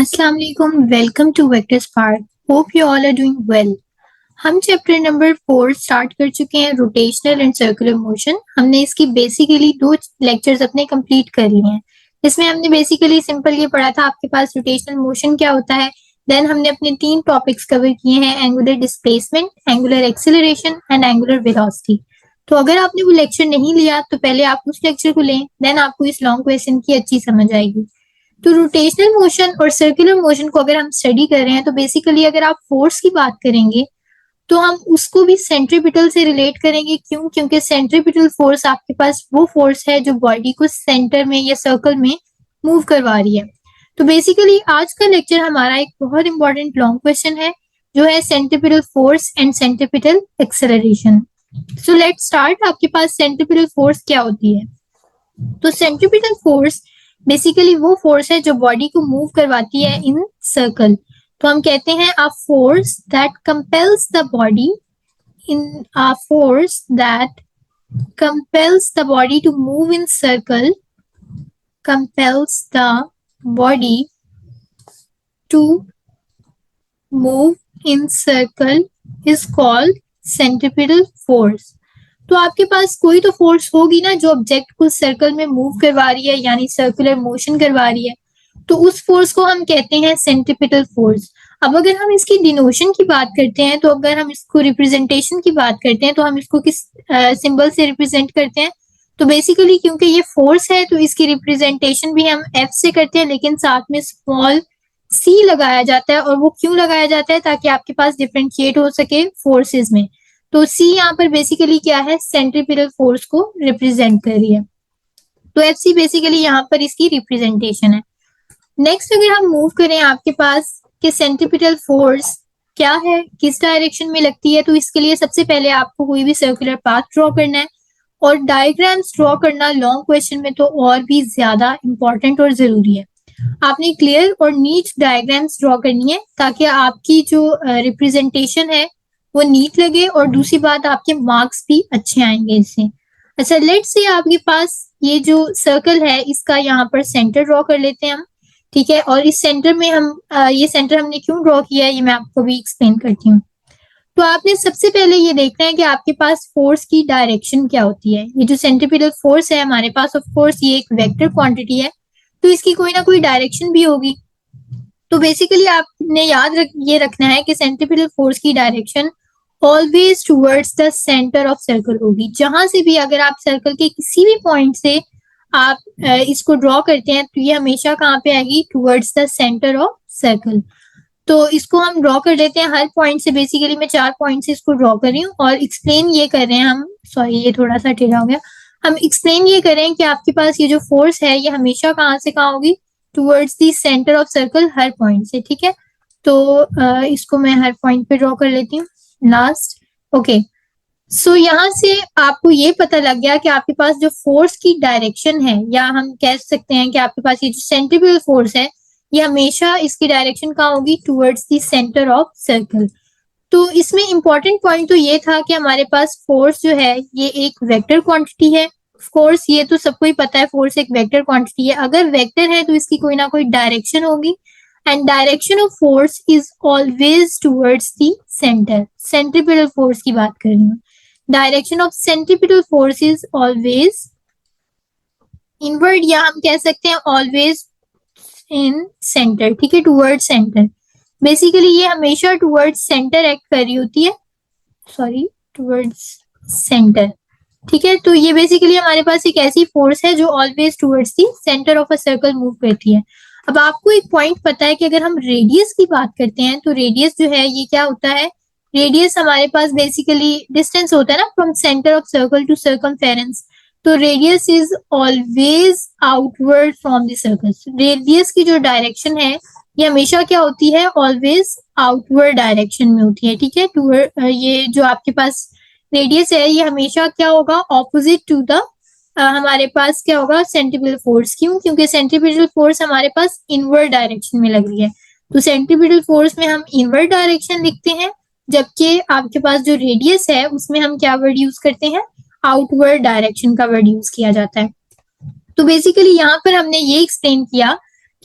अस्सलाम वालेकुम, welcome to vector spark. Hope you all are doing well. हम chapter number 4 start कर चुके हैं, रोटेशनल एंड सर्कुलर मोशन। हमने इसकी बेसिकली 2 लेक्चर्स अपने कंप्लीट कर लिए हैं। इसमें हमने बेसिकली सिंपल ये पढ़ा था आपके पास रोटेशनल मोशन क्या होता है। देन हमने अपने 3 टॉपिक्स कवर किए हैं, angular displacement, angular acceleration and angular velocity. तो अगर आपने वो लेक्चर नहीं लिया तो पहले आप उस लेक्चर को लें, देन आपको इस लॉन्ग क्वेश्चन की अच्छी समझ आएगी। तो रोटेशनल मोशन और सर्कुलर मोशन को अगर हम स्टडी कर रहे हैं तो बेसिकली अगर आप फोर्स की बात करेंगे तो हम उसको भी सेंट्रीपिटल से रिलेट करेंगे। क्यों? क्योंकि सेंट्रीपिटल फोर्स आपके पास वो फोर्स है जो बॉडी को सेंटर में या सर्कल में मूव करवा रही है। तो बेसिकली आज का लेक्चर हमारा एक बहुत इंपॉर्टेंट लॉन्ग क्वेश्चन है जो है centripetal force and centripetal acceleration. So let's start. आपके पास सेंट्रीपिटल फोर्स क्या होती है? तो सेंट्रीपिटल फोर्स बेसिकली वो फोर्स है जो बॉडी को मूव करवाती है इन सर्कल। तो हम कहते हैं a force that compels the body to move in circle is called centripetal force. तो आपके पास कोई तो फोर्स होगी ना जो ऑब्जेक्ट को सर्कल में मूव करवा रही है, यानी सर्कुलर मोशन करवा रही है। तो उस फोर्स को हम कहते हैं सेंट्रीपिटल फोर्स। अब अगर हम इसकी डिनोशन की बात करते हैं, तो अगर हम इसको रिप्रेजेंटेशन की बात करते हैं तो हम इसको किस सिंबल से रिप्रेजेंट करते हैं? तो बेसिकली क्योंकि ये फोर्स है तो इसकी रिप्रेजेंटेशन भी हम एफ से करते हैं, लेकिन साथ में स्मॉल सी लगाया जाता है। और वो क्यों लगाया जाता है? ताकि आपके पास डिफरेंशिएट हो सके फोर्सेस में। तो सी यहाँ पर बेसिकली क्या है? सेंट्रीपिटल फोर्स को रिप्रेजेंट कर रही है। तो एफ सी बेसिकली यहाँ पर इसकी रिप्रेजेंटेशन है। नेक्स्ट अगर हम मूव करें आपके पास कि सेंट्रीपिटल फोर्स क्या है, किस डायरेक्शन में लगती है, तो इसके लिए सबसे पहले आपको कोई भी सर्कुलर पाथ ड्रॉ करना है। और डायग्राम्स ड्रॉ करना लॉन्ग क्वेश्चन में तो और भी ज्यादा इंपॉर्टेंट और जरूरी है। आपने क्लियर और नीट डायग्राम्स ड्रॉ करनी है ताकि आपकी जो रिप्रेजेंटेशन है वो नीट लगे, और दूसरी बात आपके मार्क्स भी अच्छे आएंगे इससे। अच्छा, लेट्स से आपके पास ये जो सर्कल है इसका यहाँ पर सेंटर ड्रॉ कर लेते हैं हम, ठीक है। और इस सेंटर में हम ये सेंटर हमने क्यों ड्रॉ किया है ये मैं आपको भी एक्सप्लेन करती हूँ। तो आपने सबसे पहले ये देखना है कि आपके पास फोर्स की डायरेक्शन क्या होती है। ये जो सेंट्रीपिटल फोर्स है हमारे पास, ऑफ कोर्स ये एक वेक्टर क्वांटिटी है, तो इसकी कोई ना कोई डायरेक्शन भी होगी। तो बेसिकली आपने ये रखना है कि सेंट्रीपिटल फोर्स की direction always towards the centre of circle होगी। जहां से भी अगर आप सर्कल के किसी भी पॉइंट से आप इसको ड्रॉ करते हैं तो ये हमेशा कहाँ पे आएगी? Towards the centre of circle. तो इसको हम ड्रॉ कर लेते हैं हर पॉइंट से। बेसिकली मैं 4 पॉइंट से इसको ड्रॉ कर रही हूँ और एक्सप्लेन ये कर रहे हैं हम। सॉरी, ये थोड़ा सा टेढ़ा हो गया। हम एक्सप्लेन ये कर रहे हैं कि आपके पास ये जो फोर्स है ये हमेशा कहाँ से कहाँ होगी? Towards the centre of circle, her point से, ठीक है। तो इसको मैं हर पॉइंट पे ड्रॉ कर लेती हूँ लास्ट। ओके, सो यहाँ से आपको ये पता लग गया कि आपके पास जो फोर्स की डायरेक्शन है, या हम कह सकते हैं कि आपके पास ये जो सेंट्रीपिटल फोर्स है ये हमेशा इसकी डायरेक्शन कहाँ होगी? Towards the centre of circle. तो इसमें इंपॉर्टेंट पॉइंट तो ये था कि हमारे पास फोर्स जो है ये एक वेक्टर क्वांटिटी है। ऑफ कोर्स ये तो सबको ही पता है, फोर्स एक वेक्टर क्वांटिटी है। अगर वेक्टर है तो इसकी कोई ना कोई डायरेक्शन होगी, and direction of force is always towards the centre. Centripetal force की बात कर रही हूँ। Direction of centripetal force is always inward, या हम कह सकते हैं ऑलवेज इन सेंटर, ठीक है, टुवर्ड सेंटर। बेसिकली ये हमेशा टुवर्ड सेंटर एक्ट कर रही होती है, सॉरी, टुवर्ड्स सेंटर, ठीक है। तो ये बेसिकली हमारे पास एक ऐसी फोर्स है जो always towards the centre of a circle move करती है। अब आपको एक पॉइंट पता है कि अगर हम रेडियस की बात करते हैं तो रेडियस जो है ये क्या होता है? रेडियस हमारे पास बेसिकली डिस्टेंस होता है ना from centre of circle to circumference. तो radius is always outward from the circle. Radius की जो डायरेक्शन है ये हमेशा क्या होती है? ऑलवेज आउटवर्ड डायरेक्शन में होती है, ठीक है। टूवर्ड ये जो आपके पास रेडियस है ये हमेशा क्या होगा? ऑपोजिट टू द हमारे पास क्या होगा? Centripetal force. क्यों? क्योंकि सेंट्रीपिटल फोर्स हमारे पास इनवर्ड डायरेक्शन में लग रही है। तो सेंट्रीपिटल फोर्स में हम इनवर्ड डायरेक्शन लिखते हैं, जबकि आपके पास जो रेडियस है उसमें हम क्या वर्ड यूज करते हैं? आउटवर्ड डायरेक्शन का वर्ड यूज किया जाता है। तो बेसिकली यहाँ पर हमने ये एक्सप्लेन किया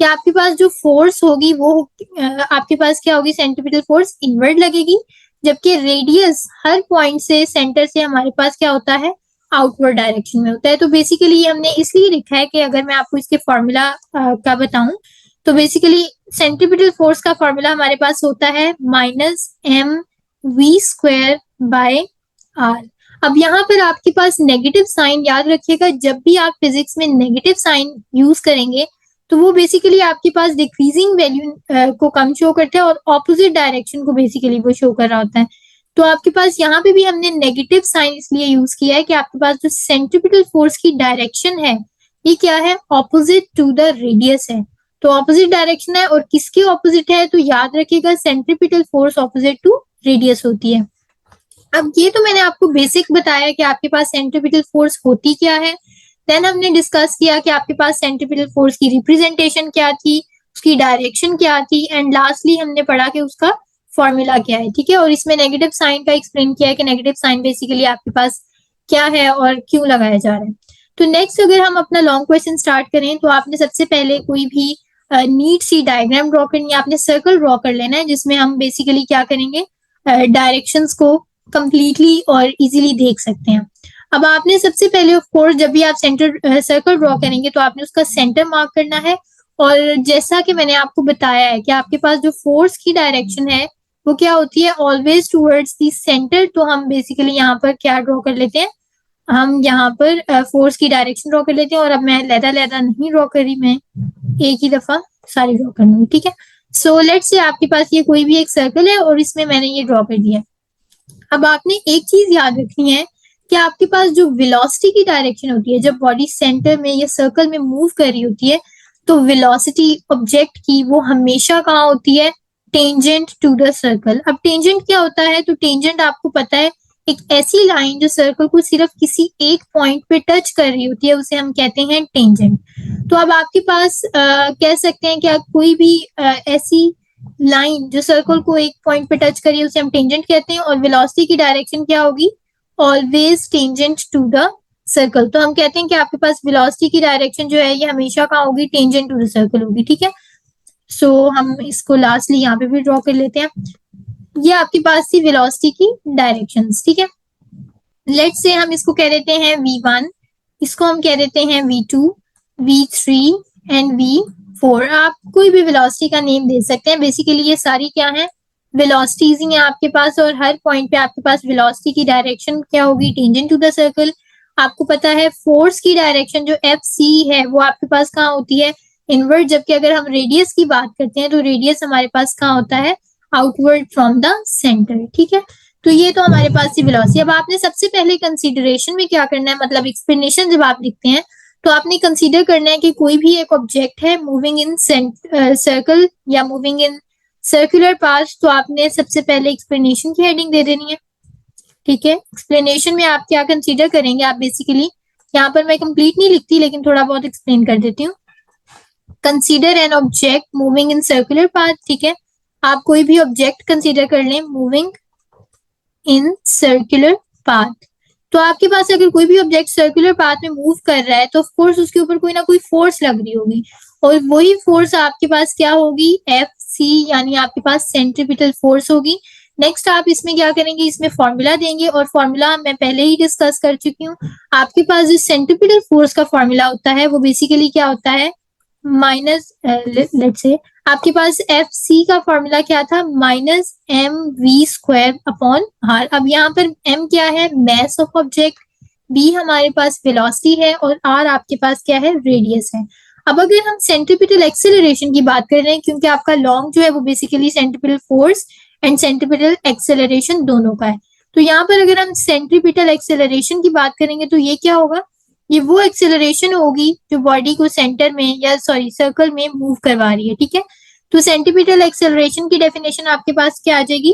कि आपके पास जो फोर्स होगी वो आपके पास क्या होगी, सेंट्रीपिटल फोर्स इनवर्ड लगेगी, जबकि रेडियस हर पॉइंट से, सेंटर से हमारे पास क्या होता है, आउटवर्ड डायरेक्शन में होता है। तो बेसिकली ये हमने इसलिए लिखा है कि अगर मैं आपको इसके फॉर्मूला का बताऊं तो बेसिकली सेंट्रीपिटल फोर्स का फॉर्मूला हमारे पास होता है -mv²/r। अब यहाँ पर आपके पास नेगेटिव साइन याद रखिएगा, जब भी आप फिजिक्स में नेगेटिव साइन यूज करेंगे तो वो बेसिकली आपके पास डिक्रीजिंग वैल्यू को कम शो करता है और ऑपोजिट डायरेक्शन को बेसिकली वो शो कर रहा होता है। तो आपके पास यहाँ पे भी हमने नेगेटिव साइन इसलिए यूज किया है कि आपके पास जो सेंट्रीपिटल फोर्स की डायरेक्शन है ये क्या है, ऑपोजिट टू द रेडियस है। तो ऑपोजिट डायरेक्शन है और किसके ऑपोजिट है, तो याद रखिएगा centripetal force opposite to radius होती है। अब ये तो मैंने आपको बेसिक बताया कि आपके पास सेंट्रीपिटल फोर्स होती क्या है। देन हमने डिस्कस किया कि आपके पास सेंट्रीपिटल फोर्स की रिप्रेजेंटेशन क्या थी, उसकी डायरेक्शन क्या थी, एंड लास्टली हमने पढ़ा कि उसका फॉर्मूला क्या है, ठीक है। और इसमें नेगेटिव साइन का एक्सप्लेन किया है कि नेगेटिव साइन बेसिकली आपके पास क्या है और क्यों लगाया जा रहा है। तो नेक्स्ट अगर हम अपना लॉन्ग क्वेश्चन स्टार्ट करें तो आपने सबसे पहले कोई भी नीट सी डायग्राम ड्रॉ करनी है, आपने सर्कल ड्रॉ कर लेना है जिसमें हम बेसिकली क्या करेंगे, डायरेक्शंस को कंप्लीटली और इजीली देख सकते हैं। अब आपने सबसे पहले ऑफ कोर्स जब भी आप सर्कल ड्रॉ करेंगे तो आपने उसका सेंटर मार्क करना है, और जैसा कि मैंने आपको बताया है कि आपके पास जो फोर्स की डायरेक्शन है वो क्या होती है, ऑलवेज टूवर्ड्स दी सेंटर। तो हम बेसिकली यहाँ पर क्या ड्रॉ कर लेते हैं, हम यहाँ पर फोर्स की डायरेक्शन ड्रॉ कर लेते हैं। और अब मैं लहदा नहीं ड्रॉ कर रही, मैं एक ही दफा सारी ड्रॉ कर लूंगी, ठीक है। सो लेट्स से आपके पास ये कोई भी एक सर्कल है और इसमें मैंने ये ड्रॉ कर दिया। अब आपने एक चीज याद रखनी है कि आपके पास जो वेलोसिटी की डायरेक्शन होती है, जब बॉडी सेंटर में या सर्कल में मूव कर रही होती है तो वेलोसिटी ऑब्जेक्ट की वो हमेशा कहाँ होती है, टेंजेंट टू द सर्कल। अब टेंजेंट क्या होता है, तो टेंजेंट आपको पता है एक ऐसी लाइन जो सर्कल को सिर्फ किसी एक पॉइंट पे टच कर रही होती है, उसे हम कहते हैं टेंजेंट। तो अब आपके पास कह सकते हैं कि कोई भी ऐसी लाइन जो सर्कल को एक पॉइंट पे टच करिए उसे हम टेंजेंट कहते हैं, और वेलोसिटी की डायरेक्शन क्या होगी, always tangent to the circle. तो हम कहते हैं कि आपके पास वेलोसिटी की डायरेक्शन जो है ये हमेशा कहाँ होगी, टेंजेंट टू द सर्कल होगी, ठीक है। सो हम इसको लास्टली यहाँ पे भी ड्रॉ कर लेते हैं। ये आपके पास थी वेलोसिटी की डायरेक्शंस, ठीक है। लेट्स से हम इसको कह देते हैं v1, इसको हम कह देते हैं v2, v3 एंड v4। आप कोई भी वेलोसिटी का नेम दे सकते हैं। बेसिकली ये सारी क्या है, वेलोसिटीज ही है आपके पास, और हर पॉइंट पे आपके पास वेलोसिटी की डायरेक्शन क्या होगी, टेंजेंट टू द सर्कल। आपको पता है फोर्स की डायरेक्शन जो Fc है वो आपके पास कहाँ होती है, इनवर्ड। जबकि अगर हम रेडियस की बात करते हैं तो रेडियस हमारे पास कहाँ होता है, आउटवर्ड फ्रॉम द सेंटर, ठीक है। तो ये तो हमारे पास ही वेलोसिटी। अब आपने सबसे पहले कंसीडरेशन में क्या करना है, मतलब एक्सप्लेनेशन जब आप लिखते हैं तो आपने कंसीडर करना है कि कोई भी एक ऑब्जेक्ट है मूविंग इन सर्कल या मूविंग इन सर्कुलर पाथ, तो आपने सबसे पहले एक्सप्लेनेशन की हेडिंग दे देनी है, ठीक है। एक्सप्लेनेशन में आप क्या कंसीडर करेंगे, आप बेसिकली यहाँ पर मैं कंप्लीट नहीं लिखती लेकिन थोड़ा बहुत एक्सप्लेन कर देती हूँ। Consider an object moving in circular path, ठीक है। आप कोई भी ऑब्जेक्ट कंसीडर कर लें मूविंग इन सर्कुलर पाथ। तो आपके पास अगर कोई भी ऑब्जेक्ट सर्कुलर पाथ में मूव कर रहा है तो ऑफ कोर्स उसके ऊपर कोई ना कोई फोर्स लग रही होगी, और वही फोर्स आपके पास क्या होगी, Fc, यानी आपके पास सेंट्रीपिटल फोर्स होगी। नेक्स्ट आप इसमें क्या करेंगे, इसमें फॉर्मूला देंगे, और फॉर्मूला मैं पहले ही डिस्कस कर चुकी हूँ। आपके पास जो सेंट्रीपिटल फोर्स का फॉर्मूला होता है वो बेसिकली क्या होता है, माइनस लेट्स से आपके पास Fc का फॉर्मूला क्या था, -mv²/r। अब यहाँ पर m क्या है, मैस ऑफ ऑब्जेक्ट, b हमारे पास वेलोसिटी है, और r आपके पास क्या है, रेडियस है। अब अगर हम सेंट्रीपिटल एक्सेलरेशन की बात कर रहे हैं, क्योंकि आपका लॉन्ग जो है वो basically centripetal force and centripetal acceleration दोनों का है, तो यहाँ पर अगर हम सेंट्रीपिटल एक्सेलरेशन की बात करेंगे तो ये क्या होगा, ये वो एक्सेलरेशन होगी जो बॉडी को सेंटर में या सर्कल में मूव करवा रही है, ठीक है। तो सेंट्रीपिटल एक्सेलरेशन की डेफिनेशन आपके पास क्या आ जाएगी,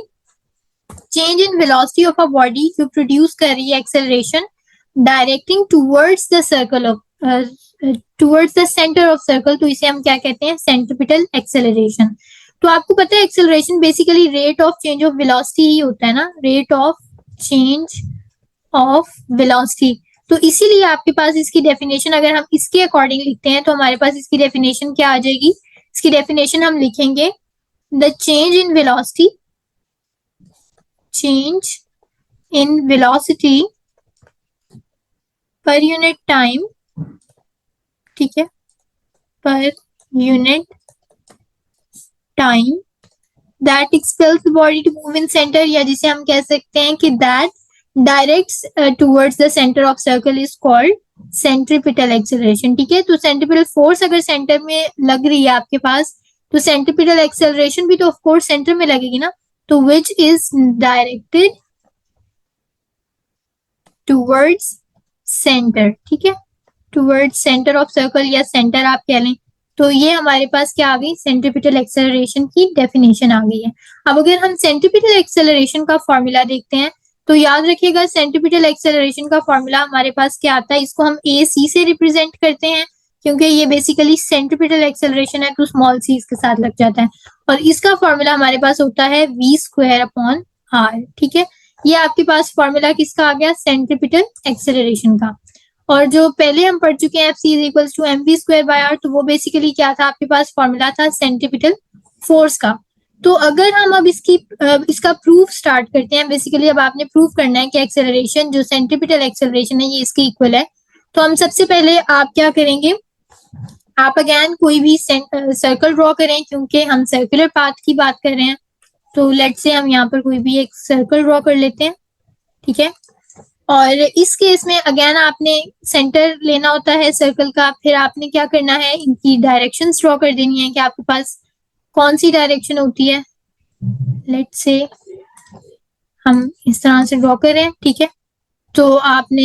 change in velocity of a body जो प्रोड्यूस कर रही है acceleration directing towards the circle of towards the centre of circle, तो इसे हम क्या कहते हैं, सेंट्रीपिटल एक्सेलरेशन। तो आपको पता है acceleration basically rate of change of velocity ही होता है ना, rate of change of velocity. तो इसीलिए आपके पास इसकी डेफिनेशन अगर हम इसके अकॉर्डिंग लिखते हैं तो हमारे पास इसकी डेफिनेशन क्या आ जाएगी, इसकी डेफिनेशन हम लिखेंगे, the change in velocity, change in velocity per unit time, ठीक है, per unit time that expels the body to move in centre, या जिसे हम कह सकते हैं कि that directs towards the centre of circle is called centripetal acceleration, ठीक है। तो सेंट्रीपिटल फोर्स अगर सेंटर में लग रही है आपके पास, तो सेंट्रीपिटल एक्सेलरेशन भी तो ऑफ कोर्स सेंटर में लगेगी ना, तो which is directed towards centre, ठीक है, टुवर्ड्स सेंटर ऑफ सर्कल या सेंटर आप कह लें। तो ये हमारे पास क्या आ गई, सेंट्रीपिटल एक्सेलरेशन की डेफिनेशन आ गई है। अब अगर हम सेंट्रीपिटल एक्सेलरेशन का फॉर्मूला देखते हैं, तो याद रखिएगा सेंट्रीपिटल एक्सेलरेशन का फॉर्मूला हमारे पास क्या आता है, इसको हम ए सी से रिप्रेजेंट करते हैं, क्योंकि ये बेसिकली सेंट्रीपिटल एक्सेलरेशन है तो स्मॉल सी इसके साथ लग जाता है, और इसका फॉर्मूला हमारे पास होता है वी स्क्वायर अपॉन आर, ठीक है। ये आपके पास फॉर्मूला किसका आ गया, सेंट्रीपिटल एक्सेलरेशन का। और जो पहले हम पढ़ चुके हैं Fc is equals to mv square by r, तो वो बेसिकली क्या था, आपके पास फॉर्मूला था सेंट्रीपिटल फोर्स का। तो अगर हम अब इसका प्रूफ स्टार्ट करते हैं, बेसिकली अब आपने प्रूफ करना है कि एक्सेलरेशन जो सेंट्रीपिटल एक्सेलरेशन है ये इसके इक्वल है। तो हम सबसे पहले आप क्या करेंगे, आप अगेन कोई भी सर्कल ड्रॉ करें, क्योंकि हम सर्कुलर पाथ की बात कर रहे हैं। तो लेट्स से हम यहाँ पर कोई भी एक सर्कल ड्रॉ कर लेते हैं, ठीक है। और इस केस में अगेन आपने सेंटर लेना होता है सर्कल का, फिर आपने क्या करना है, इनकी डायरेक्शंस ड्रॉ कर देनी है कि आपके पास कौन सी डायरेक्शन होती है। लेट्स से हम इस तरह से ड्रॉ कर रहे हैं, ठीक है। तो आपने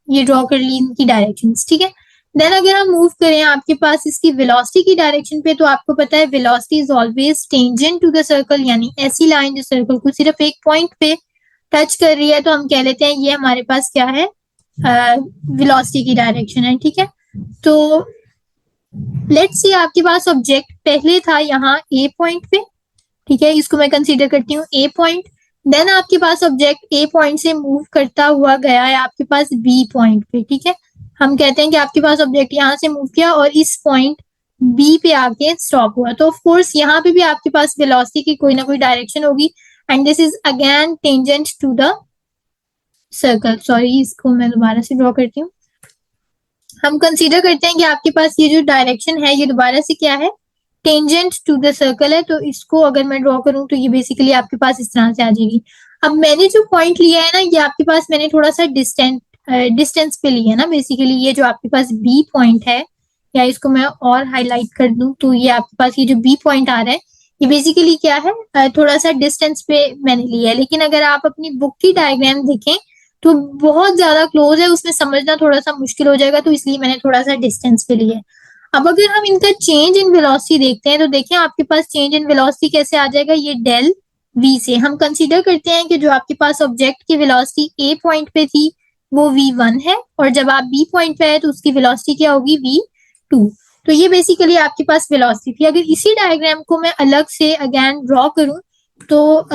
ये ड्रॉ कर ली इनकी डायरेक्शंस, ठीक है। देन अगर हम मूव करें आपके पास इसकी वेलोसिटी की डायरेक्शन पे, तो आपको पता है velocity is always tangent to the circle, यानी ऐसी लाइन जो सर्कल को सिर्फ एक पॉइंट पे टच कर रही है, तो हम कह लेते हैं ये हमारे पास क्या है, वेलोसिटी की डायरेक्शन है, ठीक है। तो लेट्स से आपके पास ऑब्जेक्ट पहले था यहाँ ए पॉइंट पे, ठीक है, इसको मैं कंसीडर करती हूँ ए पॉइंट। देन आपके पास ऑब्जेक्ट ए पॉइंट से मूव करता हुआ गया है आपके पास बी पॉइंट पे, ठीक है। हम कहते हैं कि आपके पास ऑब्जेक्ट यहाँ से मूव किया और इस पॉइंट बी पे आके स्टॉप हुआ, तो ऑफ कोर्स यहाँ पे भी आपके पास वेलोसिटी की कोई ना कोई डायरेक्शन होगी, and this is again tangent to the circle. Sorry, इसको मैं दोबारा से ड्रॉ करती हूँ। हम कंसीडर करते हैं कि आपके पास ये जो डायरेक्शन है ये दोबारा से क्या है, टेंजेंट टू द सर्कल है। तो इसको अगर मैं ड्रॉ करूं तो ये बेसिकली आपके पास इस तरह से आ जाएगी। अब मैंने जो पॉइंट लिया है ना, ये आपके पास मैंने थोड़ा सा डिस्टेंस पे लिया है ना, बेसिकली ये जो आपके पास बी पॉइंट है, या इसको मैं और हाईलाइट कर दूं तो ये आपके पास ये जो बी पॉइंट आ रहा है ये बेसिकली क्या है, थोड़ा सा डिस्टेंस पे मैंने लिया है। लेकिन अगर आप अपनी बुक की डायग्राम देखें तो बहुत ज्यादा क्लोज है, उसमें समझना थोड़ा सा मुश्किल हो जाएगा, तो इसलिए मैंने थोड़ा सा डिस्टेंस पे लिया है। अब अगर हम इनका चेंज इन वेलोसिटी देखते हैं, तो देखिए आपके पास चेंज इन वेलोसिटी कैसे आ जाएगा, ये डेल वी से हम कंसीडर करते हैं कि जो आपके पास ऑब्जेक्ट की वेलोसिटी ए पॉइंट पे थी वो v1 है, और जब आप बी पॉइंट पे आए तो उसकी वेलोसिटी क्या होगी, v2। तो ये बेसिकली आपके पास वेलोसिटी थी। अगर इसी डायग्राम को मैं अलग से अगेन ड्रॉ करूं, तो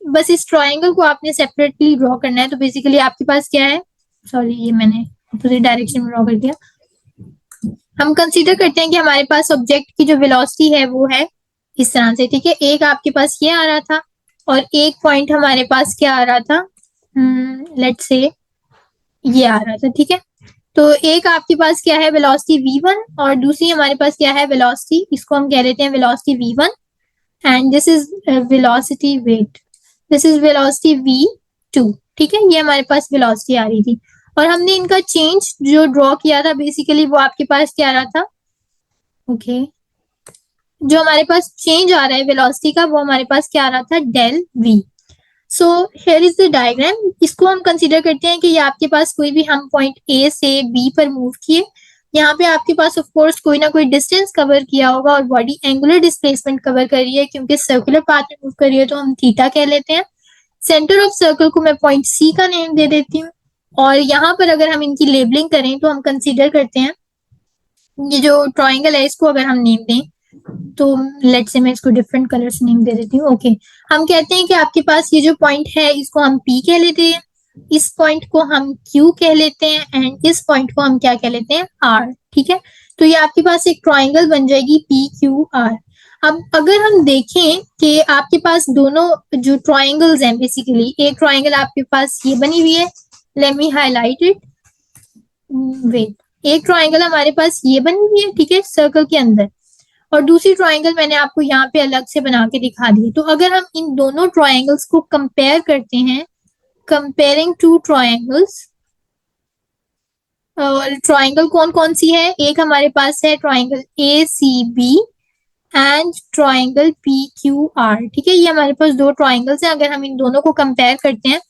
बस इस ट्रायंगल को आपने सेपरेटली ड्रॉ करना है। तो बेसिकली आपके पास क्या है, सॉरी ये मैंने अपोजिट डायरेक्शन में ड्रॉ कर दिया। हम कंसीडर करते हैं कि हमारे पास ऑब्जेक्ट की जो वेलोसिटी है वो है इस तरह से, ठीक है। एक आपके पास ये आ रहा था और एक पॉइंट हमारे पास क्या आ रहा था, लेट्स से ये आ रहा था, ठीक है। तो एक आपके पास क्या है वेलोसिटी v1 और दूसरी हमारे पास क्या है वेलोसिटी, इसको हम कह लेते हैं velocity v1, and this is velocity wait, this is velocity v2, ठीक है। ये हमारे पास वेलोसिटी आ रही थी और हमने इनका चेंज जो ड्रॉ किया था बेसिकली वो आपके पास क्या आ रहा था, ओके जो हमारे पास चेंज आ रहा है वेलोसिटी का वो हमारे पास क्या आ रहा था, del v। So here is the diagram. इसको हम कंसीडर करते हैं कि ये आपके पास कोई भी हम पॉइंट ए से बी पर मूव किए, यहाँ पे आपके पास ऑफ कोर्स कोई ना कोई डिस्टेंस कवर किया होगा और बॉडी एंगुलर डिस्प्लेसमेंट कवर कर रही है, क्योंकि सर्कुलर पाथ में मूव कर रही है तो हम थीटा कह लेते हैं। सेंटर ऑफ सर्कल को मैं पॉइंट सी का नेम दे देती हूँ, और यहाँ पर अगर हम इनकी लेबलिंग करें तो हम कंसीडर करते हैं ये जो ट्राइंगल है इसको अगर हम नेम दें, तो लेट्स से मैं इसको डिफरेंट कलर से नेम दे देती हूँ। ओके, हम कहते हैं कि आपके पास ये जो पॉइंट है इसको हम P कह लेते हैं, इस पॉइंट को हम Q कह लेते हैं, एंड इस पॉइंट को हम क्या कह लेते हैं, R, ठीक है। तो ये आपके पास एक ट्राइंगल बन जाएगी PQR। अब अगर हम देखें कि आपके पास दोनों जो ट्राइंगल्स हैं, बेसिकली एक ट्राइंगल आपके पास ये बनी हुई है, let me highlight it, wait, एक ट्राइंगल हमारे पास ये बनी हुई है, ठीक है, सर्कल के अंदर, और दूसरी ट्राइंगल मैंने आपको यहाँ पे अलग से बना के दिखा दी। तो अगर हम इन दोनों ट्राइंगल्स को कंपेयर करते हैं, कंपेयरिंग टू ट्राइंगल्स, ट्राइंगल कौन कौन सी है, एक हमारे पास है triangle ACB and triangle PQR, ठीक है, ये हमारे पास दो ट्राइंगल्स हैं। अगर हम इन दोनों को कंपेयर करते हैं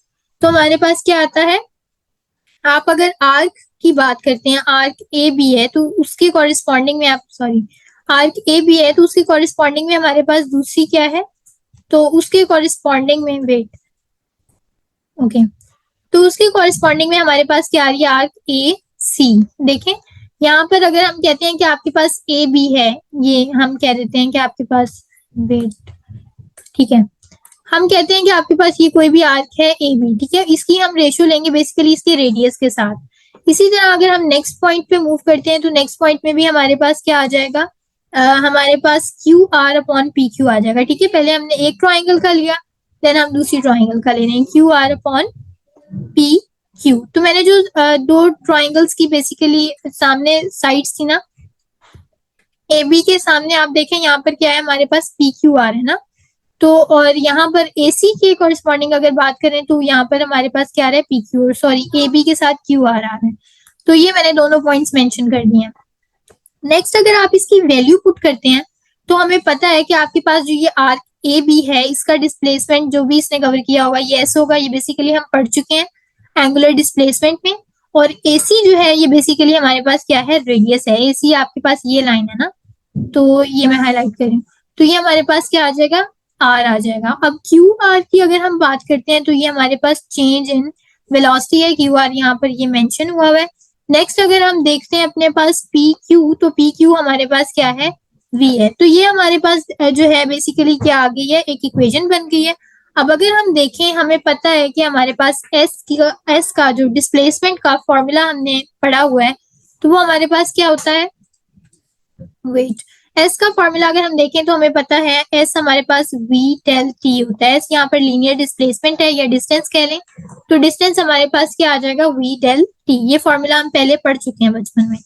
तो हमारे पास क्या आता है, आप अगर आर्क की बात करते हैं, आर्क AB है तो उसके कॉरेस्पॉन्डिंग में आप, सॉरी, आर्क AB है तो उसके कॉरेस्पॉन्डिंग में हमारे पास दूसरी क्या है, तो उसके कॉरेस्पॉन्डिंग में, वेट, ओके, तो उसके कॉरेस्पॉन्डिंग में हमारे पास क्या आ रही है, आर्क AC। देखें यहाँ पर अगर हम कहते हैं कि आपके पास AB है, ये हम कह देते हैं कि आपके पास, वेट, ठीक है, हम कहते हैं कि आपके पास ये कोई भी आर्क है AB, ठीक है, इसकी हम रेशियो लेंगे बेसिकली इसके रेडियस के साथ। इसी तरह अगर हम नेक्स्ट पॉइंट पे मूव करते हैं तो नेक्स्ट पॉइंट में भी हमारे पास क्या आ जाएगा, हमारे पास QR अपॉन PQ आ जाएगा, ठीक है, पहले हमने एक ट्राइंगल का लिया, देन हम दूसरी ट्राइंगल का ले रहे हैं, QR अपॉन PQ। तो मैंने जो दो ट्राइंगल्स की बेसिकली सामने साइड्स थी ना, AB के सामने आप देखें यहाँ पर क्या है, हमारे पास PQR है ना, तो और यहाँ पर AC के कॉरेस्पॉन्डिंग अगर बात करें तो यहाँ पर हमारे पास क्या आ रहा है, PQ, सॉरी, AB के साथ QR आ रहा है। तो ये मैंने दोनों पॉइंट्स मेंशन कर दिए हैं। नेक्स्ट अगर आप इसकी वैल्यू पुट करते हैं तो हमें पता है कि आपके पास जो ये आर्क AB है, इसका डिस्प्लेसमेंट जो भी इसने कवर किया होगा ये S होगा, ये बेसिकली हम पढ़ चुके हैं एंगुलर डिस्प्लेसमेंट में। और AC जो है ये बेसिकली हमारे पास क्या है, रेडियस है। AC आपके पास ये लाइन है ना, तो ये मैं हाईलाइट कर रही हूँ, तो ये हमारे पास क्या आ जाएगा, R आ जाएगा। अब QR की अगर हम बात करते हैं तो ये हमारे पास चेंज इन वेलोसिटी है, QR यहाँ पर ये मेंशन हुआ है। नेक्स्ट अगर हम देखते हैं अपने पास PQ, तो PQ हमारे पास क्या है, V है। तो ये हमारे पास जो है बेसिकली क्या आ गई है, एक इक्वेशन बन गई है। अब अगर हम देखें, हमें पता है कि हमारे पास S का जो डिस्प्लेसमेंट का फॉर्मूला हमने पढ़ा हुआ है, तो वो हमारे पास क्या होता है, वेट, S का फॉर्मूला अगर हम देखें तो हमें पता है S हमारे पास V del T होता है। S यहाँ पर लीनियर डिस्प्लेसमेंट है या डिस्टेंस कह लें, तो डिस्टेंस हमारे पास क्या आ जाएगा, V del T। ये फॉर्मूला हम पहले पढ़ चुके हैं बचपन में,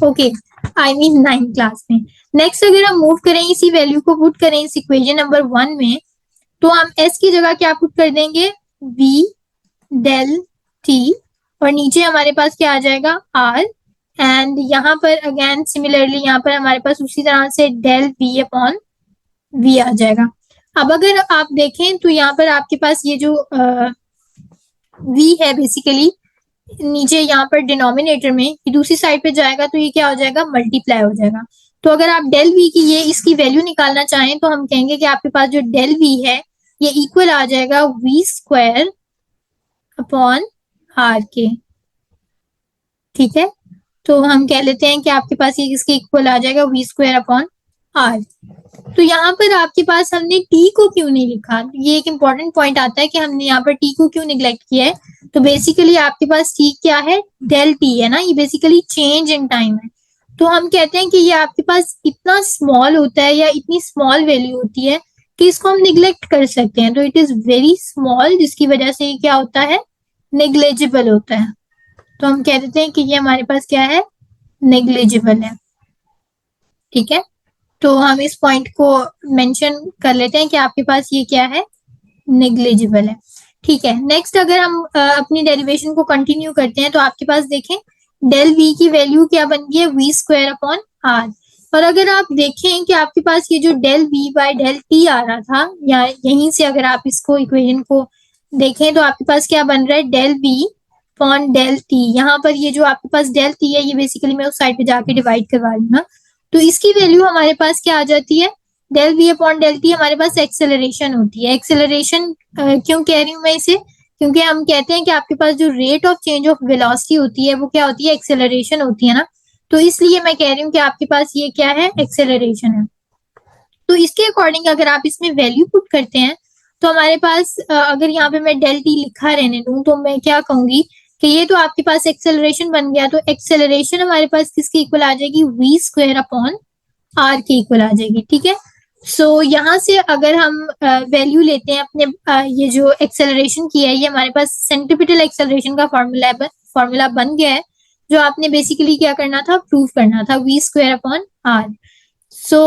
okay, I mean 9th class में। नेक्स्ट अगर हम मूव करें, इसी वैल्यू को पुट करें इस इक्वेशन नंबर 1 में, तो हम S की जगह क्या पुट कर देंगे, V del T, और नीचे हमारे पास क्या आ जाएगा, R, एंड यहाँ पर अगेन सिमिलरली यहाँ पर हमारे पास उसी तरह से डेल V अपॉन V आ जाएगा। अब अगर आप देखें तो यहाँ पर आपके पास ये जो V है बेसिकली नीचे यहाँ पर डिनोमिनेटर में, ये दूसरी साइड पे जाएगा तो ये क्या हो जाएगा, मल्टीप्लाई हो जाएगा। तो अगर आप डेल V की ये इसकी वैल्यू निकालना चाहें तो हम कहेंगे कि आपके पास जो डेल V है ये इक्वल आ जाएगा V स्क्वायर अपॉन R के, ठीक है। तो हम कह लेते हैं कि आपके पास ये किसके इक्वल आ जाएगा, V स्क्वायर अपॉन R। तो यहाँ पर आपके पास हमने T को क्यों नहीं लिखा, ये एक इंपॉर्टेंट पॉइंट आता है कि हमने यहाँ पर T को क्यों निग्लेक्ट किया है। तो बेसिकली आपके पास T क्या है, डेल T है ना, ये बेसिकली चेंज इन टाइम है। तो हम कहते हैं कि ये आपके पास इतना स्मॉल होता है या इतनी स्मॉल वैल्यू होती है कि इसको हम निग्लेक्ट कर सकते हैं। तो इट इज वेरी स्मॉल, जिसकी वजह से ये क्या होता है, नेग्लेजिबल होता है। तो हम कह देते हैं कि ये हमारे पास क्या है, नेग्लिजिबल है, ठीक है। तो हम इस पॉइंट को मेंशन कर लेते हैं कि आपके पास ये क्या है, नेग्लिजिबल है, ठीक है। नेक्स्ट अगर हम अपनी डेरिवेशन को कंटिन्यू करते हैं तो आपके पास देखें डेल V की वैल्यू क्या बन गई है, V स्क्वायर अपॉन R। और अगर आप देखें कि आपके पास ये जो del V by del T आ रहा था, या यहीं से अगर आप इसको इक्वेशन को देखें तो आपके पास क्या बन रहा है, del V upon del T। यहाँ पर ये जो आपके पास डेल T है ये बेसिकली मैं उस साइड पे जाके डिवाइड करवा रही हूँ ना, तो इसकी वैल्यू हमारे पास क्या आ जाती है, del V upon del T हमारे पास एक्सेलरेशन होती है। एक्सेलरेशन क्यों कह रही हूँ मैं इसे, क्योंकि हम कहते हैं कि आपके पास जो rate of change of velocity होती है वो क्या होती है, एक्सेलरेशन होती है ना, तो इसलिए मैं कह रही हूँ कि आपके पास ये क्या है, एक्सेलरेशन है। तो इसके अकॉर्डिंग अगर आप इसमें वैल्यू पुट करते हैं तो हमारे पास अगर यहाँ पे मैं डेल T लिखा रहने दूं तो मैं क्या कहूंगी कि ये तो आपके पास एक्सेलरेशन बन गया, तो एक्सेलरेशन हमारे पास किसके इक्वल आ जाएगी, v स्क्वायर अपॉन r के इक्वल आ जाएगी, ठीक है। सो यहाँ से अगर हम वैल्यू लेते हैं अपने ये जो एक्सेलरेशन की है, ये हमारे पास सेंट्रीपिटल एक्सेलरेशन का फॉर्मूला बन गया है, जो आपने बेसिकली क्या करना था, प्रूव करना था, v स्क्वायर अपॉन r। सो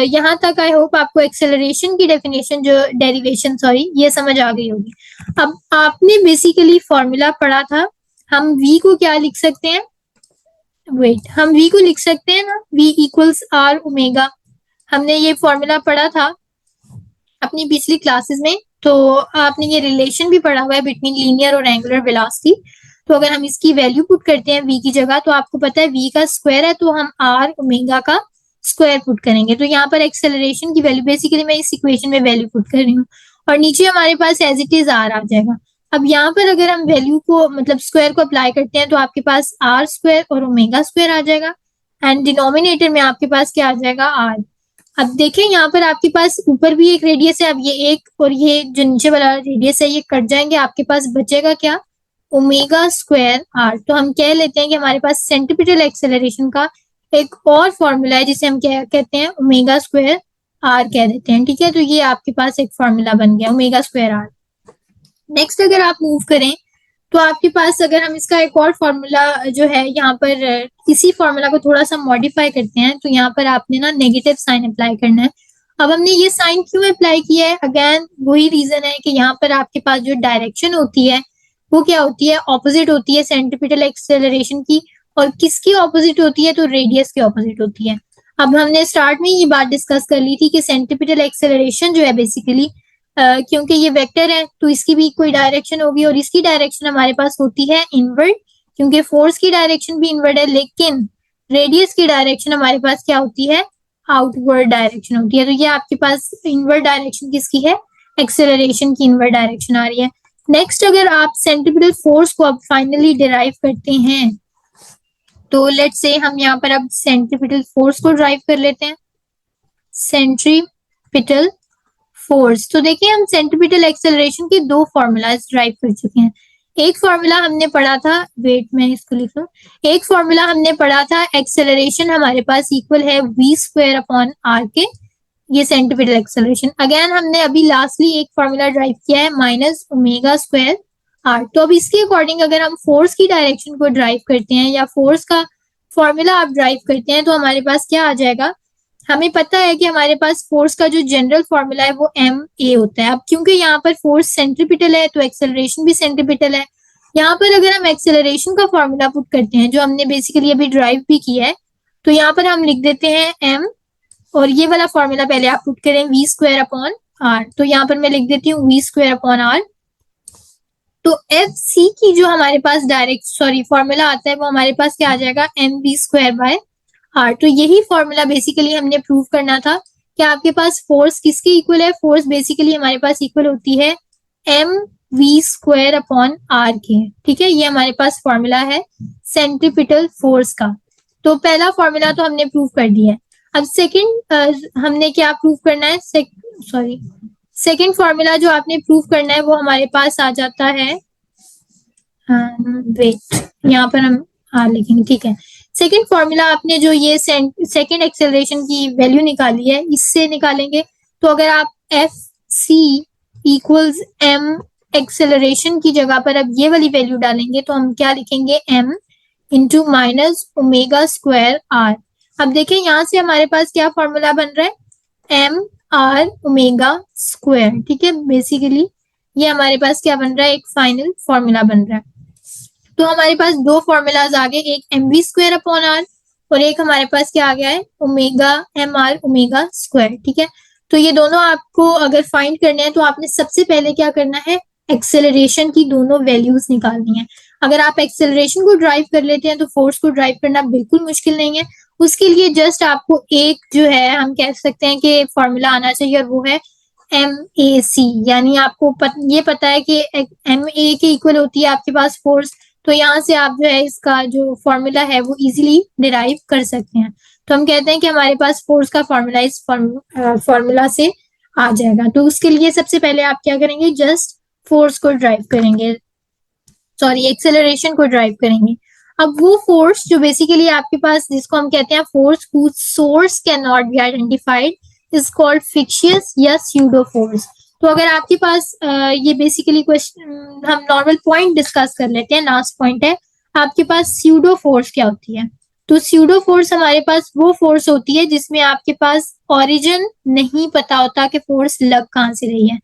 यहाँ तक आई होप आपको एक्सेलरेशन की डेफिनेशन जो डेरिवेशन सॉरी ये समझ आ गई होगी। अब आपने बेसिकली फॉर्मूला पढ़ा था, हम v को क्या लिख सकते हैं, वेट, हम v को लिख सकते हैं ना, v इक्वल्स r ओमेगा। हमने ये फॉर्मूला पढ़ा था अपनी पिछली क्लासेस में, तो आपने ये रिलेशन भी पढ़ा हुआ है बिटवीन लीनियर और एंगुलर वेलोसिटी। तो अगर हम इसकी वैल्यू पुट करते हैं v की जगह, तो आपको पता है v का स्क्वायर है, तो हम r ओमेगा का स्क्वायर पुट करेंगे। तो यहाँ पर एक्सेलरेशन की वैल्यू, बेसिकली मैं इस इक्वेशन में वैल्यू पुट कर रही हूँ, और नीचे हमारे पास एज इट इज r आ जाएगा। अब यहाँ पर अगर हम वैल्यू को मतलब स्क्वायर को अप्लाई करते हैं, तो आपके पास r स्क्वायर और ओमेगा स्क्वायर आ जाएगा, एंड डिनोमिनेटर में आपके पास क्या आ जाएगा, r। अब देखें यहाँ पर आपके पास ऊपर भी एक रेडियस है, अब ये एक और ये जो नीचे वाला रेडियस है ये कट जाएंगे, आपके पास बचेगा क्या, ओमेगा स्क्वायर r। तो हम कह लेते हैं कि हमारे पास सेंट्रीपिटल एक्सेलरेशन का एक और फॉर्मूला है जिसे हम क्या कहते हैं, ओमेगा स्क्वायर r कह देते हैं, ठीक है। तो ये आपके पास एक फॉर्मूला बन गया, ओमेगा स्क्वायर r। नेक्स्ट अगर आप मूव करें, तो आपके पास अगर हम इसका एक और फॉर्मूला जो है यहाँ पर इसी फॉर्मूला को थोड़ा सा मॉडिफाई करते हैं, तो यहाँ पर आपने ना नेगेटिव साइन अप्लाई करना है। अब हमने ये साइन क्यों अप्लाई किया है, अगेन वही रीजन है कि यहाँ पर आपके पास जो डायरेक्शन होती है वो क्या होती है, ऑपोजिट होती है सेंट्रीपिटल एक्सेलरेशन की, और किसकी ऑपोजिट होती है, तो रेडियस की ऑपोजिट होती है। अब हमने स्टार्ट में ये बात डिस्कस कर ली थी कि सेंट्रीपिटल एक्सेलरेशन जो है बेसिकली क्योंकि ये वेक्टर है तो इसकी भी कोई डायरेक्शन होगी, और इसकी डायरेक्शन हमारे पास होती है इनवर्ड, क्योंकि फोर्स की डायरेक्शन भी इनवर्ड है, लेकिन रेडियस की डायरेक्शन हमारे पास क्या होती है, आउटवर्ड डायरेक्शन होती है। तो ये आपके पास इनवर्ड डायरेक्शन किसकी है, एक्सेलरेशन की इनवर्ड डायरेक्शन आ रही है। नेक्स्ट अगर आप सेंट्रीपिटल फोर्स को अब फाइनली डिराइव करते हैं, तो लेट्स से हम यहाँ पर अब सेंट्रीपिटल फोर्स को ड्राइव कर लेते हैं, सेंट्रीपिटल फोर्स। तो देखिए हम सेंट्रीपिटल एक्सेलरेशन के दो फॉर्मूलाज ड्राइव कर चुके हैं। एक फॉर्मूला हमने पढ़ा था, वेट मैं इसको लिख लूं, एक फॉर्मूला हमने पढ़ा था एक्सेलरेशन हमारे पास इक्वल है v स्क्वायर अपॉन r के, ये सेंट्रीपिटल एक्सेलरेशन। अगेन हमने अभी लास्टली एक फॉर्मूला ड्राइव किया है माइनस ओमेगा स्क्वायर r। तो अब इसके अकॉर्डिंग अगर हम फोर्स की डायरेक्शन को ड्राइव करते हैं या फोर्स का फॉर्मूला आप ड्राइव करते हैं, तो हमारे पास क्या आ जाएगा, हमें पता है कि हमारे पास फोर्स का जो जनरल फॉर्मूला है वो एम ए होता है। अब क्योंकि यहाँ पर फोर्स सेंट्रीपिटल है तो एक्सेलरेशन भी सेंट्रीपिटल है। यहाँ पर अगर हम एक्सेलरेशन का फॉर्मूला पुट करते हैं जो हमने बेसिकली अभी ड्राइव भी किया है, तो यहाँ पर हम लिख देते हैं एम, और ये वाला फॉर्मूला पहले आप पुट करें वी स्क्वायर अपॉन आर। तो यहाँ पर मैं लिख देती हूँ वी स्क्वायर अपॉन आर। तो एफ सी की जो हमारे पास फॉर्मूला आता है वो हमारे पास क्या आ जाएगा, m we square by r. तो यही फॉर्मूला बेसिकली हमने प्रूव करना था कि आपके पास फोर्स किसके इक्वल है, फोर्स बेसिकली हमारे पास इक्वल होती है M we square upon R के, ठीक है। ये हमारे पास फॉर्मूला है सेंट्रीपिटल फोर्स का। तो पहला फॉर्मूला तो हमने प्रूव कर दिया है। अब सेकंड हमने क्या प्रूव करना है, सेकंड फॉर्मूला जो आपने प्रूव करना है वो हमारे पास आ जाता है, वेट यहाँ पर हम लिखेंगे, ठीक है। सेकंड फॉर्मूला आपने जो ये सेकंड एक्सेलरेशन की वैल्यू निकाली है इससे निकालेंगे। तो अगर आप F C equals M acceleration की जगह पर अब ये वाली वैल्यू डालेंगे, तो हम क्या लिखेंगे, M into minus omega square R. अब देखें यहाँ से हमारे पास क्या फॉर्मूला बन रहा है, एम आर ओमेगा स्क्वायर, ठीक है। बेसिकली ये हमारे पास क्या बन रहा है, एक फाइनल फॉर्मूला बन रहा है। तो हमारे पास दो फॉर्मूलाज आ गए, एक M we square upon R और एक हमारे पास क्या आ गया है, omega M R omega square, ठीक है। तो ये दोनों आपको अगर फाइंड करने हैं तो आपने सबसे पहले क्या करना है, एक्सेलरेशन की दोनों वैल्यूज निकालनी है। अगर आप एक्सेलरेशन को ड्राइव कर लेते हैं तो फोर्स को ड्राइव करना बिल्कुल मुश्किल नहीं है। उसके लिए जस्ट आपको एक जो है हम कह सकते हैं कि फॉर्मूला आना चाहिए, और वो है एम ए सी, यानी आपको ये पता है कि एम ए के इक्वल होती है आपके पास फोर्स। तो यहाँ से आप जो है इसका जो फॉर्मूला है वो इजीली डिराइव कर सकते हैं। तो हम कहते हैं कि हमारे पास फोर्स का फॉर्मूला इस फॉर्मूला से आ जाएगा। तो उसके लिए सबसे पहले आप क्या करेंगे, जस्ट फोर्स को ड्राइव करेंगे। सॉरी एक्सेलरेशन को ड्राइव करेंगे। अब वो फोर्स जो बेसिकली आपके पास, जिसको हम कहते हैं force whose source can not be identified, is called fictitious या स्यूडो फोर्स। तो अगर आपके पास ये बेसिकली क्वेश्चन, हम नॉर्मल पॉइंट डिस्कस कर लेते हैं। लास्ट पॉइंट है आपके पास स्यूडो फोर्स क्या होती है। तो स्यूडो फोर्स हमारे पास वो फोर्स होती है जिसमें आपके पास ओरिजिन नहीं पता होता कि फोर्स लग कहाँ से रही है।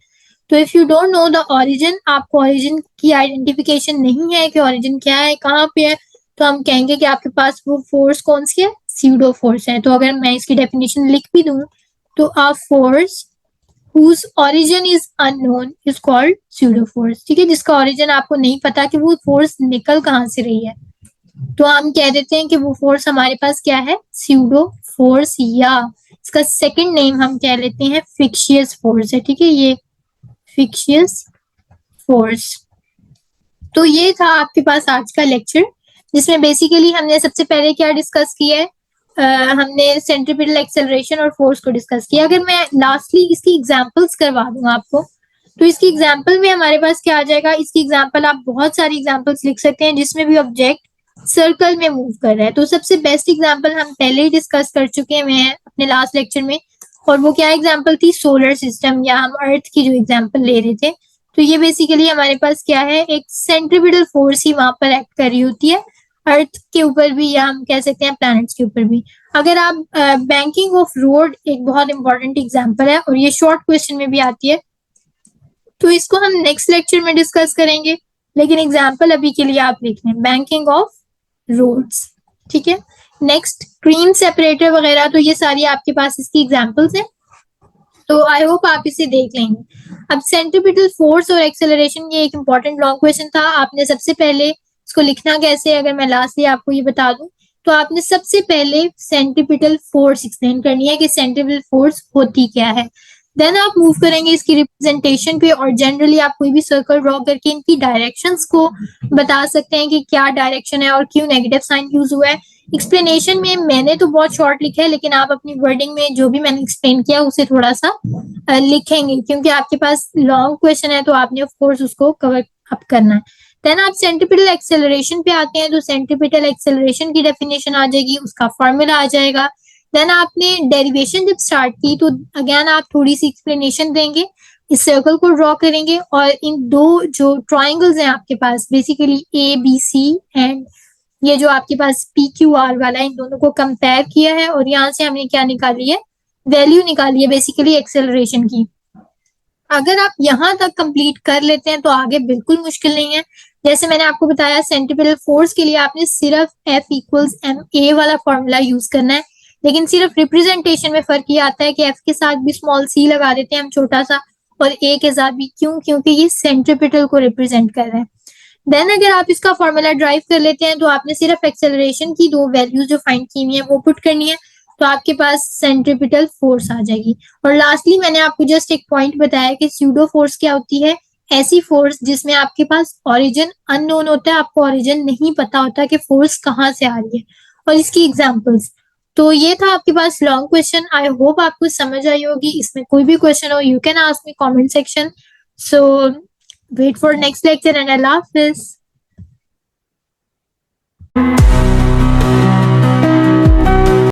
तो if you don't know the origin, आपको ओरिजिन की आइडेंटिफिकेशन नहीं है कि ओरिजिन क्या है, कहाँ पे है, तो हम कहेंगे कि आपके पास वो फोर्स कौन सी है, स्यूडो फोर्स है। तो अगर मैं इसकी डेफिनेशन लिख भी दूं तो a force whose origin is unknown is called pseudo force। ठीक है, जिसका ओरिजिन आपको नहीं पता कि वो फोर्स निकल कहाँ से रही है, तो हम कह देते हैं कि वो फोर्स हमारे पास क्या है, स्यूडो फोर्स, या इसका सेकंड नेम हम कह लेते हैं फिक्शियस फोर्स है। ठीक है, ये फिक्शियस फोर्स। तो ये था आपके पास आज का लेक्चर, जिसमें बेसिकली हमने सबसे पहले क्या डिस्कस किया है, हमने सेंट्रीपिटल एक्सेलरेशन और फोर्स को डिस्कस किया। अगर मैं लास्टली इसकी एग्जांपल्स करवा दूं आपको, तो इसकी एग्जांपल में हमारे पास क्या आ जाएगा, इसकी एग्जांपल आप बहुत सारी एग्जांपल्स लिख सकते हैं जिसमें भी ऑब्जेक्ट सर्कल में मूव कर रहा है। तो सबसे बेस्ट एग्जांपल हम पहले ही डिस्कस कर चुके हैं अपने लास्ट लेक्चर में, और वो क्या एग्जांपल थी, सोलर सिस्टम, या हम अर्थ की जो एग्जांपल ले रहे थे। तो ये बेसिकली हमारे पास क्या है, एक सेंट्रीपिटल फोर्स ही वहां पर एक्ट कर रही होती है, अर्थ के ऊपर भी, या हम कह सकते हैं प्लैनेट्स के ऊपर भी। अगर आप बैंकिंग ऑफ रोड एक बहुत इंपॉर्टेंट एग्जांपल है और ये शॉर्ट क्वेश्चन में भी आती है, तो इसको हम नेक्स्ट लेक्चर में डिस्कस करेंगे, लेकिन एग्जांपल अभी के लिए आप लिख लें, बैंकिंग ऑफ रोड्स। ठीक है, नेक्स्ट क्रीम सेपरेटर वगैरह, तो ये सारी आपके पास इसकी एग्जांपल्स हैं, तो आई होप आप इसे देख लेंगे। अब सेंट्रीपिटल फोर्स और एक्सेलरेशन, ये एक इंपॉर्टेंट लॉन्ग क्वेश्चन था। आपने सबसे पहले इसको लिखना कैसे, अगर मैं लास्टली आपको ये बता दूं, तो आपने सबसे पहले सेंट्रीपिटल फोर्स एक्सप्लेन करनी है कि सेंट्रीपिटल फोर्स होती क्या है। देन आप मूव करेंगे इसकी रिप्रेजेंटेशन पे, और जनरली आप कोई भी सर्कल ड्रॉ करके इनकी डायरेक्शंस को बता सकते हैं कि क्या डायरेक्शन है और क्यों नेगेटिव साइन यूज हुआ है। एक्सप्लेनेशन में मैंने तो बहुत शॉर्ट लिखा है, लेकिन आप अपनी वर्डिंग में जो भी मैंने एक्सप्लेन किया उसे थोड़ा सा लिखेंगे, क्योंकि आपके पास लॉन्ग क्वेश्चन है तो आपने ऑफ कोर्स उसको कवर अप करना है। देन आप सेंट्रीपिटल एक्सेलरेशन पे आते हैं, तो सेंट्रीपिटल एक्सेलरेशन की डेफिनेशन आ जाएगी, उसका फॉर्मूला आ जाएगा। देन आपने डेरिवेशन जब स्टार्ट की तो अगेन आप थोड़ी सी एक्सप्लेनेशन देंगे, इस सर्कल को ड्रॉ करेंगे, और इन दो जो ट्राइंगल्स हैं आपके पास, basically A B C and ये जो आपके पास पी क्यू आर वाला है, इन दोनों को कंपेयर किया है, और यहाँ से हमने क्या निकाली है, वैल्यू निकाली है बेसिकली एक्सेलरेशन की। अगर आप यहाँ तक कंप्लीट कर लेते हैं तो आगे बिल्कुल मुश्किल नहीं है। जैसे मैंने आपको बताया, सेंट्रीपिटल फोर्स के लिए आपने सिर्फ F इक्वल्स एम ए वाला फॉर्मूला यूज करना है, लेकिन सिर्फ रिप्रेजेंटेशन में फर्क ये आता है कि F के साथ भी स्मॉल c लगा देते हैं हम छोटा सा, और A के साथ भी, क्यों, क्योंकि ये सेंट्रीपिटल को रिप्रेजेंट कर रहे हैं। देन अगर आप इसका फॉर्मूला ड्राइव कर लेते हैं तो आपने सिर्फ एक्सेलरेशन की दो वैल्यूज जो फाइंड की हुई है वो पुट करनी है, तो आपके पास सेंट्रीपिटल फोर्स आ जाएगी। और लास्टली मैंने आपको जस्ट एक पॉइंट बताया कि स्यूडो फोर्स क्या होती है, ऐसी फोर्स जिसमें आपके पास ओरिजिन अननोन होता है, आपको ओरिजिन नहीं पता होता कि फोर्स कहाँ से आ रही है, और इसकी एग्जांपल्स। तो ये था आपके पास लॉन्ग क्वेश्चन, आई होप आपको समझ आई होगी। इसमें कोई भी क्वेश्चन हो, you can ask me comment section. So wait for next lecture, and Allah Hafiz.